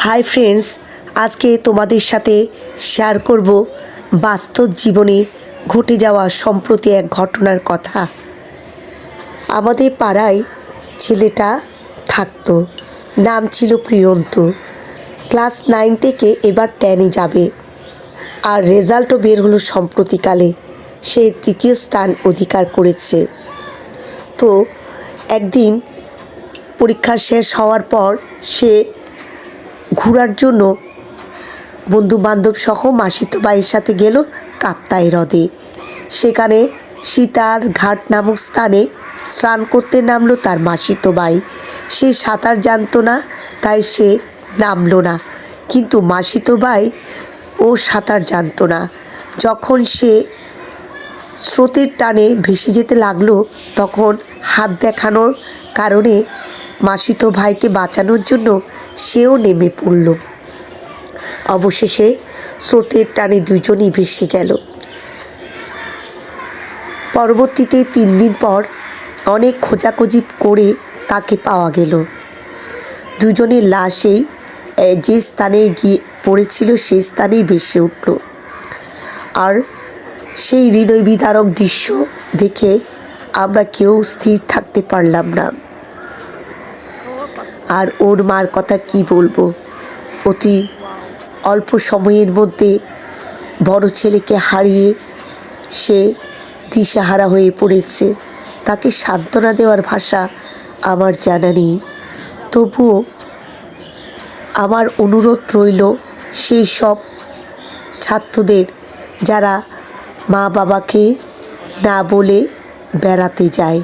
Hi friends, আজকে তোমাদের সাথে শেয়ার করব বাস্তব জীবনে ঘটে যাওয়া সম্প্রতি এক ঘটনার কথা। আমাদের পাড়ায় ছেলেটা থাকতো, নাম ছিল প্রিয়ন্ত। ক্লাস 9 থেকে এবার 10-এ যাবে, আর রেজাল্টও বের হলো সম্প্রতিকালে। সে 3য় স্থান অধিকার করেছে। তো একদিন পরীক্ষা শেষ হওয়ার পর সে ঘোরার জন্য বন্ধুবান্ধব সহ মাসিতো ভাইয়ের সাথে গেল কাপ্তাই হ্রদে। সেখানে সীতার ঘাট নামক স্থানে স্নান করতে নামলো তার মাসিতো ভাই। সে সাঁতার জানতো না, তাই সে নামলো না, কিন্তু মাসিতো ভাই ও সাঁতার জানতো না। যখন সে স্রোতের টানে ভেসে যেতে লাগলো, তখন হাত দেখানোর কারণে মাসিতো ভাইকে বাঁচানোর জন্য সেও নেমে পড়ল। অবশেষে স্রোতের টানে দুজনই ভেসে গেল। পরবর্তীতে 3 দিন পর অনেক খোঁজাখুঁজি করে তাকে পাওয়া গেল। দুজনের লাশই যে স্থানে গিয়ে পড়েছিল সেই স্থানেই ভেসে উঠল। আর সেই হৃদয় বিদারক দৃশ্য দেখে আমরা কেউ স্থির থাকতে পারলাম না। আর ওর মার কথা কি বলবো, অতি অল্প সময়ের মধ্যে বড় ছেলেকে হারিয়ে সে দিশেহারা হয়ে পড়েছে। তাকে সান্ত্বনা দেওয়ার ভাষা আমার জানা নেই। তবুও আমার অনুরোধ রইল সেই সব ছাত্রদের যারা মা বাবাকে না বলে বেড়াতে যায়।